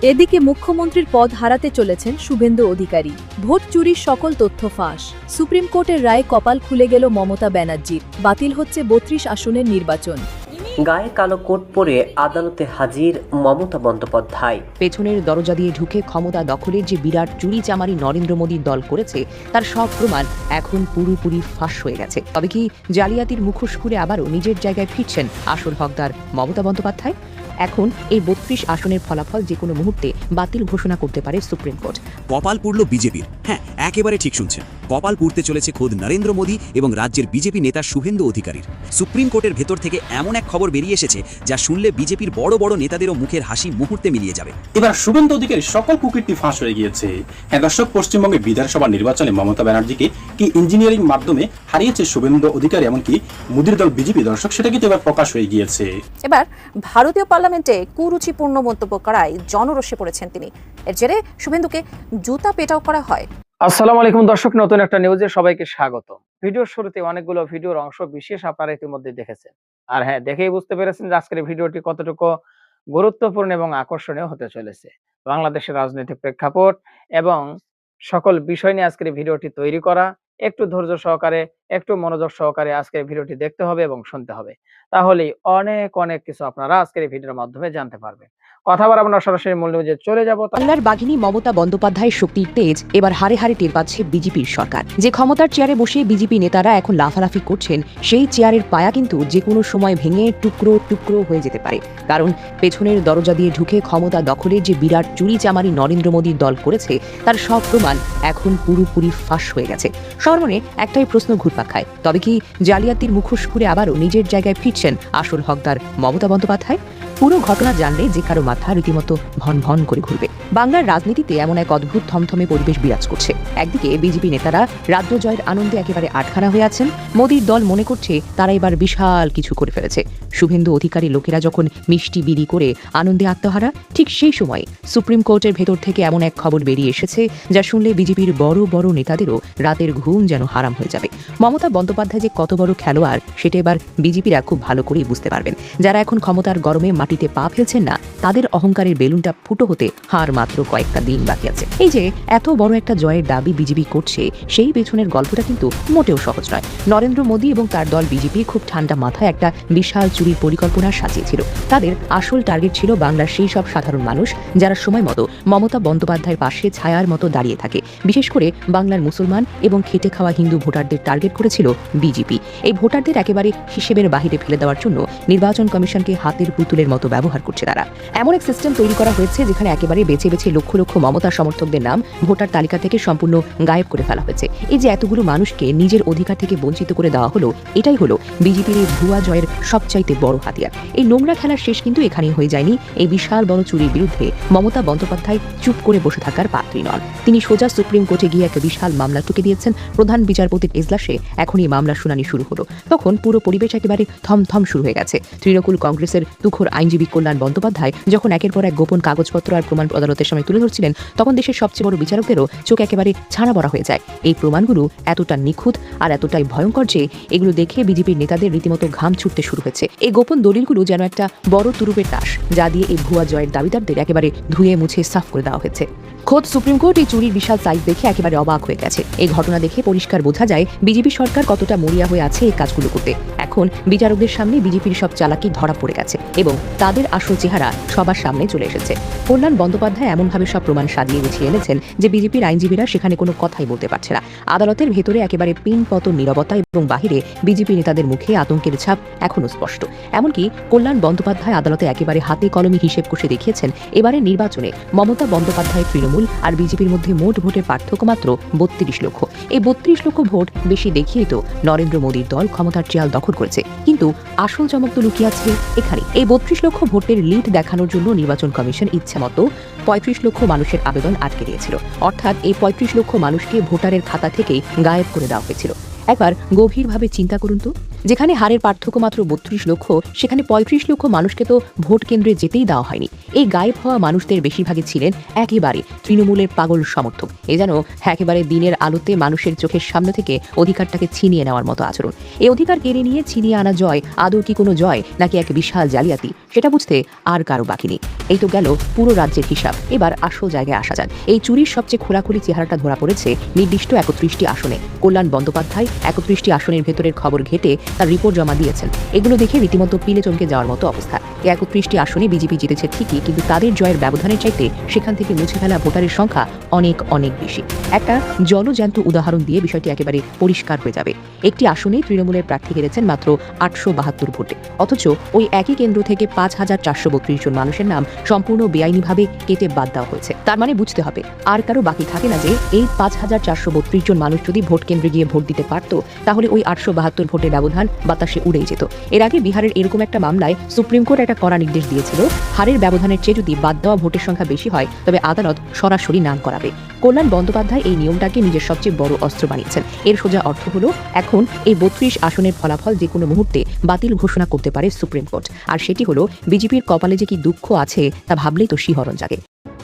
এদিকে মুখ্যমন্ত্রীর পদ হারাতে চলেছেন শুভেন্দু অধিকারী। ভোট চুরির সকল তথ্য ফাঁস। সুপ্রিম কোর্টের রায়ে কপাল খুলে গেল মমতা ব্যানার্জির। বাতিল হচ্ছে ৩২ আসনের নির্বাচন। গায়ে কালো কোট পরে আদালতে হাজির মমতা বন্দ্যোপাধ্যায়। পেছনের দরজা দিয়ে ঢুকে ক্ষমতা দখলের যে বিরাট চুরি চামারি নরেন্দ্র মোদীর দল করেছে তার সব প্রমাণ এখন পুরোপুরি ফাঁস হয়ে গেছে। তবে কি জালিয়াতির মুখোশ খুলে আবারও নিজের জায়গায় ফিরছেন আসল হকদার মমতা বন্দ্যোপাধ্যায়? এখন এই ৩২ আসনের ফলাফল যে কোনো মুহূর্তে বাতিল ঘোষণা করতে পারে সুপ্রিম কোর্ট। কপাল পুড়ল বিজেপির। হ্যাঁ, একেবারে ঠিক শুনছেন, কপাল পুড়তে চলেছে খোদ নরেন্দ্র মোদী এবং রাজ্যের বিজেপি নেতা শুভেন্দু অধিকারীর। সুপ্রিম কোর্টের ভেতর থেকে এমন এক খবর বেরিয়ে এসেছে যা শুনলে বিজেপির বড় বড় নেতাদেরও মুখের হাসি মুহূর্তে মিলিয়ে যাবে। এবার শুভেন্দু অধিকারীর সকল কুকীর্তি ফাঁস হয়ে গিয়েছে। হ্যাঁ দর্শক, পশ্চিমবঙ্গে বিধানসভা নির্বাচনে মমতা ব্যানার্জিকে কি ইঞ্জিনিয়ারিং মাধ্যমে হারিয়েছে শুভেন্দু অধিকারী এমনকি মোদীর দল বিজেপি, দর্শক সেটা কিন্তু এবার প্রকাশ হয়ে গিয়েছে। এবার ভারতীয় পার্লামেন্টে কুরুচিপূর্ণ মন্তব্য করায় জনরোষে পড়েছেন তিনি। এর জেরে শুভেন্দুকে জুতা পেটাও করা হয়। আসসালামু আলাইকুম দর্শক, নতুন একটা নিউজে সবাইকে স্বাগত। ভিডিওর শুরুতে অনেকগুলো ভিডিওর অংশ বিশেষ আপনারা ইতিমধ্যে দেখেছেন, আর হ্যাঁ দেখেই বুঝতে পেরেছেন যে আজকের ভিডিওটি কতটুকু গুরুত্বপূর্ণ এবং আকর্ষণীয় হতে চলেছে। বাংলাদেশের রাজনৈতিক প্রেক্ষাপট এবং সকল বিষয় নিয়ে আজকের ভিডিওটি তৈরি করা। একটু ধৈর্য সহকারে, একটু মনোযোগ সহকারে আজকের ভিডিওটি দেখতে হবে এবং শুনতে হবে, তাহলেই অনেক অনেক কিছু আপনারা আজকের এই ভিডিওর মাধ্যমে জানতে পারবেন। কথা বলা আমরা সরাসরি মূল নিউজে চলে যাব। বাংলার বাঘিনী মমতা বন্দ্যোপাধ্যায়ের শক্তির তেজ এবার হারে হারে টের পাচ্ছে বিজেপির সরকার। যে ক্ষমতার চেয়ারে বসে বিজেপি নেতারা এখন লাফালাফি করছেন, সেই চেয়ারের পায়া কিন্তু যে কোনো সময় ভেঙে টুকরো টুকরো হয়ে যেতে পারে। কারণ পেছনের দরজা দিয়ে ঢুকে ক্ষমতা দখলের যে বিরাট চুরি চামারি নরেন্দ্র মোদীর দল করেছে তার সব প্রমাণ এখন পুরোপুরি ফাঁস হয়ে গেছে। সবার মনে একটাই প্রশ্ন ঘুরপাক খায়, তবে কি জালিয়াতির মুখোশ খুলে আবারও নিজের জায়গায় ফিরছেন আসল হকদার মমতা বন্দ্যোপাধ্যায়? পুরো ঘটনা জানলে যে কারো মাথা রীতিমতো ভন ভন করে ঘুরবে। বাংলার রাজনীতিতে এমন এক অদ্ভুত থমথমে পরিবেশ বিরাজ করছে। একদিকে বিজেপি নেতারা রাজ্য জয়ের আনন্দে একেবারে আটখানা হয়ে আছেন। মোদীর দল মনে করছে তারা এবার বিশাল কিছু করে ফেলেছে। শুভেন্দু অধিকারী লোকেরা যখন মিষ্টি বিলি করে আনন্দে আত্মহারা, ঠিক সেই সময় সুপ্রিম কোর্টের ভেতর থেকে এমন এক খবর বেরিয়ে এসেছে যা শুনলে বিজেপির বড় বড় নেতাদেরও রাতের ঘুম যেন হারাম হয়ে যাবে। মমতা বন্দ্যোপাধ্যায় যে কত বড় খেলোয়াড় সেটা এবার বিজেপিরা খুব ভালো করেই বুঝতে পারবেন। যারা এখন ক্ষমতার গরমে মাটিতে পা ফেলছেন না, তাদের অহংকারের বেলুনটা ফুটো হতে হার মাত্র কয়েকটা দিন বাকি আছে। এই যে এত বড় একটা জয়ের দাবি বিজেপি করছে, সেই পেছনের গল্পটা কিন্তু মোটেও সহজ নয়। নরেন্দ্র মোদী এবং তার দল বিজেপি খুব ঠান্ডা মাথায় একটা বিশাল চুরির পরিকল্পনা সাজিয়েছিল। তাদের আসল টার্গেট ছিল বাংলার সেই সব সাধারণ মানুষ যারা সময় মতো মমতা বন্দ্যোপাধ্যায়ের পাশে ছায়ার মতো দাঁড়িয়ে থাকে। বিশেষ করে বাংলার মুসলমান এবং খেটে খাওয়া হিন্দু ভোটারদের টার্গেট করেছিল বিজেপি। এই ভোটারদের একেবারে হিসেবের বাহিরে ফেলে দেওয়ার জন্য নির্বাচন কমিশনকে হাতের পুতুলের মতো ব্যবহার করছে তারা। এমন এক সিস্টেম তৈরি করা হয়েছে যেখানে একেবারে বেছে বেছে লক্ষ লক্ষ মমতা সমর্থকদের নাম ভোটার তালিকা থেকে সম্পূর্ণ গায়েব করে ফেলা হয়েছে। এই যে এতগুলো মানুষকে নিজের অধিকার থেকে বঞ্চিত করে দেওয়া হলো, এটাই হলো বিজেপির এই ভুয়া জয়ের সবচাইতে বড় হাতিয়ার। এই নোংরা খেলার শেষ কিন্তু এখানেই হয়ে যায়নি। এই বিশাল বড় চুরির বিরুদ্ধে মমতা বন্দ্যোপাধ্যায় চুপ করে বসে থাকার পাত্রী নন। তিনি সোজা সুপ্রিম কোর্টে গিয়ে একটা বিশাল মামলা টুকে দিয়েছেন। প্রধান বিচারপতির এজলাসে এখন এই মামলার শুনানি শুরু হলো। তখন পুরো পরিবেশ একেবারে থমথম শুরু হয়ে গেছে। তৃণমূল কংগ্রেসের তুখোর আইনজীবী কল্যাণ বন্দ্যোপাধ্যায় যখন একের পর এক গোপন কাগজপত্র আর প্রমাণ আদালতের সামনে তুলে ধরছিলেন, তখন দেশের সবচেয়ে বড় বিচারকদেরও চোখ একেবারে ছানা বড়া হয়ে যায়। এই প্রমাণগুলো এতটা নিখুঁত আর এতটাই ভয়ঙ্কর যে এগুলো দেখে বিজেপির নেতাদের রীতিমতো ঘাম ছুটতে শুরু হয়েছে। এই গোপন দলিলগুলো যেন একটা বড় তুরুপের তাস, যা দিয়ে এই ভুয়া জয়ের দাবিদারদের একেবারে ধুয়ে মুছে সাফ করে দেওয়া হয়েছে। খোদ সুপ্রিম কোর্ট এই চুরির বিশাল সাইজ দেখে একেবারে অবাক হয়ে গেছে। এই ঘটনা দেখে পরিষ্কার বোঝা যায় বিজেপি সরকার কতটা মরিয়া হয়ে আছে এই কাজগুলো করতে। এখন বিচারকদের সামনে বিজেপির সব চালাকি ধরা পড়ে গেছে এবং তাদের আসল চেহারা সবার সামনে চলে এসেছে। কল্যাণ বন্দ্যোপাধ্যায় এমনভাবে সব প্রমাণ সাজিয়ে গুছিয়ে এনেছেন যে বিজেপির আইনজীবীরা সেখানে কোনো কথাই বলতে পারছে না। আদালতের ভেতরে একেবারে পিনপতন নীরবতা এবং বাহিরে বিজেপি নেতাদের মুখে আতঙ্কের ছাপ এখনো স্পষ্ট। এমনকি কল্যাণ বন্দ্যোপাধ্যায় আদালতে একেবারে হাতে কলমে হিসেব কষে দেখিয়েছেন এবারের নির্বাচনে মমতা বন্দ্যোপাধ্যায়ের তৃণমূল আর বিজেপির মধ্যে মোট ভোটের পার্থক্য মাত্র ৩২ লক্ষ। এই ৩২ লক্ষ ভোট বেশি দেখিয়ে তো নরেন্দ্র মোদীর দল ক্ষমতার চেয়াল দখল করেছে, কিন্তু আসল চমক তো লুকিয়ে আছে এখানে। এই ৩২ লক্ষ ভোটের লিড দেখানোর জন্য নির্বাচন কমিশন ইচ্ছে মতো ৩৫ লক্ষ মানুষের আবেদন আটকে দিয়েছিল। অর্থাৎ এই ৩৫ লক্ষ মানুষকে ভোটারের খাতা থেকেই গায়েব করে দেওয়া হয়েছিল। একবার গভীরভাবে চিন্তা করুন তো, যেখানে হারের পার্থক্য মাত্র ৩২ লক্ষ, সেখানে ৩৫ লক্ষ মানুষকে তো ভোট কেন্দ্রে যেতেই দেওয়া হয়নি। এই গায়েব হওয়া মানুষদের বেশিরভাগই ছিলেন একেবারে তৃণমূলের পাগল সমর্থক। এ যেন একেবারে দিনের আলোতে মানুষের চোখের সামনে থেকে অধিকারটাকে ছিনিয়ে নেওয়ার মতো আচরণ। এই অধিকার কেড়ে নিয়ে ছিনিয়ে আনা জয় আদৌ কি কোনো জয় নাকি এক বিশাল জালিয়াতি, সেটা বুঝতে আর কারো বাকি নেই। এই তো গেল পুরো রাজ্যের হিসাব। এবার আসল জায়গায় আসা যান। এই চুরির সবচেয়ে খোলাখুলি চেহারাটা ধরা পড়েছে নির্দিষ্ট ৩১টি আসনে। কল্যাণ বন্দ্যোপাধ্যায় ৩১টি আসনের ভেতরের খবর ঘেটে তার রিপোর্ট জমা দিয়েছেন। এগুলো দেখে রীতিমতো পিলে চমকে যাওয়ার মতো অবস্থা। এই ৩১টি আসনে বিজেপি জিতেছে ঠিকই, কিন্তু তাদের জয়ের ব্যবধানের চাইতে সেখান থেকে মুছে ফেলা ভোটারের সংখ্যা অনেক অনেক বেশি। একটা জলজ্যান্ত উদাহরণ দিয়ে বিষয়টি একেবারে পরিষ্কার হয়ে যাবে। একটি আসনে তৃণমূলের প্রার্থী হেরেছেন মাত্র ৮৭২ ভোটে, অথচ ওই একই কেন্দ্র থেকে ৫,৪৩২ জন মানুষের নাম সম্পূর্ণ বেআইনিভাবে কেটে বাদ দেওয়া হয়েছে। তার মানে বুঝতে হবে আর কারো বাকি থাকে না যে এই ৫,৪৩২ জন মানুষ যদি ভোট কেন্দ্রে গিয়ে ভোট দিতে পারত, তাহলে ওই ৮৭২ ভোটের ব্যবধান বাতাসে উড়েই যেত। এর আগে বিহারের এরকম একটা মামলায় সুপ্রিম কোর্ট একটা কড়া নির্দেশ দিয়েছিল, হারের ব্যবধানের চেয়ে যদি বাদ দেওয়া ভোটের সংখ্যা বেশি হয় তবে আদালত সরাসরি নাম করাবে। কল্যাণ বন্দ্যোপাধ্যায় এই নিয়মটাকে নিজের সবচেয়ে বড় অস্ত্র বানিয়েছেন। এর সোজা অর্থ হলো এখন এই ৩২ আসনের ফলাফল যে কোনো মুহূর্তে বাতিল ঘোষণা করতে পারে সুপ্রিম কোর্ট। আর সেটি হলো বিজেপির কপালে যে কি দুঃখ আছে তা ভাবলেই তো শিহরণ জাগে।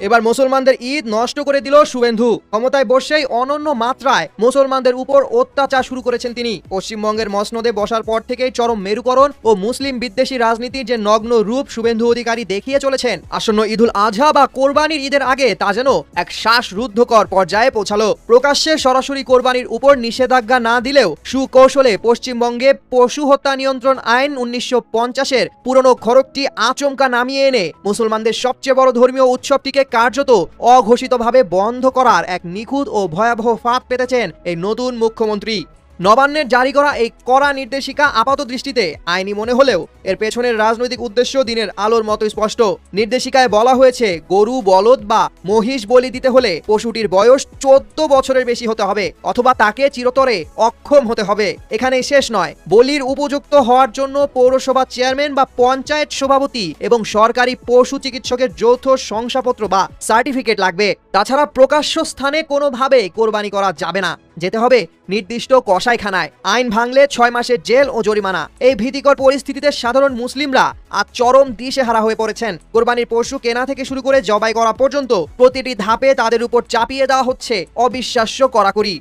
এবার মুসলমানদের ঈদ নষ্ট করে দিল শুভেন্দু। ক্ষমতায় বসেই অনন্য মাত্রায় মুসলমানদের উপর অত্যাচার শুরু করেছেন তিনি। পশ্চিমবঙ্গের মসনদে বসার পর থেকেই চরম মেরুকরণ ও মুসলিম বিদ্বেষী রাজনীতির যে নগ্ন রূপ শুভেন্দু অধিকারী দেখিয়ে চলেছেন, আসন্ন ঈদুল আজহা বা কোরবানির ঈদের আগে তা যেন এক শ্বাসরুদ্ধকর পর্যায়ে পৌঁছালো। প্রকাশ্যে সরাসরি কোরবানির উপর নিষেধাজ্ঞা না দিলেও সুকৌশলে পশ্চিমবঙ্গে পশু হত্যা নিয়ন্ত্রণ আইন ১৯৫০-এর পুরনো খড়গটি আচমকা নামিয়ে এনে মুসলমানদের সবচেয়ে বড় ধর্মীয় উৎসবটিকে কার্যত অঘোষিতভাবে বন্ধ করার এক নিখুঁত ও ভয়াবহ ফাঁদ পেতেছেন এই নতুন মুখ্যমন্ত্রী। নবান্নের জারি করা এই কড়া নির্দেশিকা আপাত দৃষ্টিতে আইনি মনে হলেও এর পেছনের রাজনৈতিক উদ্দেশ্য দিনের আলোর মতো স্পষ্ট। নির্দেশিকায় বলা হয়েছে, গরু, বলদ বা মহিষ বলি দিতে হলে পশুটির বয়স ১৪ বছরের বেশি হতে হবে অথবা তাকে চিরতরে অক্ষম হতে হবে। এখানেই শেষ নয়, বলির উপযুক্ত হওয়ার জন্য পৌরসভা চেয়ারম্যান বা পঞ্চায়েত সভাপতি এবং সরকারি পশু চিকিৎসকের যৌথ শংসাপত্র বা সার্টিফিকেট লাগবে। তাছাড়া প্রকাশ্য স্থানে কোনোভাবে কোরবানি করা যাবে না, যেতে হবে নির্দিষ্ট কসাইখানায়। আইন ভাঙলে ৬ মাসের জেল ও জরিমানা। এই ভীতিকর পরিস্থিতিতে সাধারণ মুসলিমরা আজ চরম দিশেহারা হয়ে পড়েছেন। কোরবানির পশু কেনা থেকে শুরু করে জবাই করা পর্যন্ত প্রতিটি ধাপে তাদের উপর চাপিয়ে দেওয়া হচ্ছে অবিশ্বাস্য কড়াকড়ি।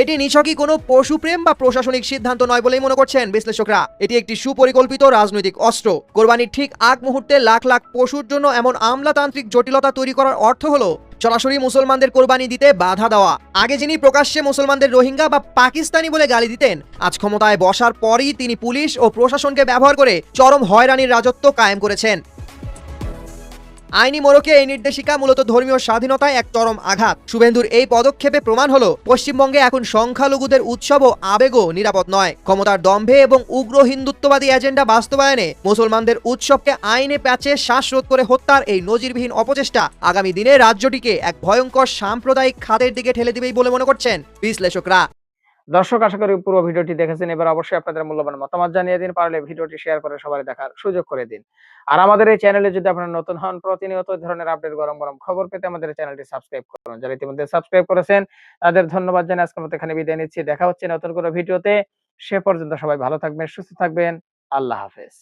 এটি নিছকই কোনো পশুপ্রেম বা প্রশাসনিক সিদ্ধান্ত নয় বলেই মনে করছেন বিশ্লেষকরা। এটি একটি সুপরিকল্পিত রাজনৈতিক অস্ত্র। কোরবানির ঠিক আগ মুহূর্তে লাখ লাখ পশুর জন্য এমন আমলাতান্ত্রিক জটিলতা তৈরি করার অর্থ হলো সরাসরি মুসলমানদের কোরবানি দিতে বাধা দেওয়া। আগে যিনি প্রকাশ্যে মুসলমানদের রোহিঙ্গা বা পাকিস্তানি বলে গালি দিতেন, আজ ক্ষমতায় বসার পরই তিনি পুলিশ ও প্রশাসনকে ব্যবহার করে চরম হয়রানির রাজত্ব কায়েম করেছেন। আইনি মোড়কে এই নির্দেশিকা মূলত ধর্মীয় স্বাধীনতায় এক চরম আঘাত। শুভেন্দুর এই পদক্ষেপে প্রমাণ হলো পশ্চিমবঙ্গে এখন সংখ্যালঘুদের উৎসব ও আবেগও নিরাপদ নয়। ক্ষমতার দম্ভে এবং উগ্র হিন্দুত্ববাদী এজেন্ডা বাস্তবায়নে মুসলমানদের উৎসবকে আইনে প্যাচে শ্বাসরোধ করে হত্যার এই নজিরবিহীন অপচেষ্টা আগামী দিনে রাজ্যটিকে এক ভয়ঙ্কর সাম্প্রদায়িক খাদের দিকে ঠেলে দিবেই বলে মনে করছেন বিশ্লেষকরা। দর্শক, আশা করি পুরো ভিডিওটি দেখেছেন। এবার অবশ্যই আপনাদের মূল্যবান মতামত জানিয়ে দিন, পারলে ভিডিওটি শেয়ার করে সবাই দেখার সুযোগ করে দিন। আর আমাদের এই চ্যানেলে যদি আপনারা নতুন হন, প্রতিনিয়ত এই ধরনের আপডেট, গরম গরম খবর পেতে আমাদের চ্যানেলটি সাবস্ক্রাইব করুন। যারা ইতিমধ্যে সাবস্ক্রাইব করেছেন তাদের ধন্যবাদ জানিয়ে আজকের মতো এখানে বিদায় নিচ্ছি। দেখা হচ্ছে নতুন কোনো ভিডিওতে। সে পর্যন্ত সবাই ভালো থাকবেন, সুস্থ থাকবেন। আল্লাহ হাফেজ।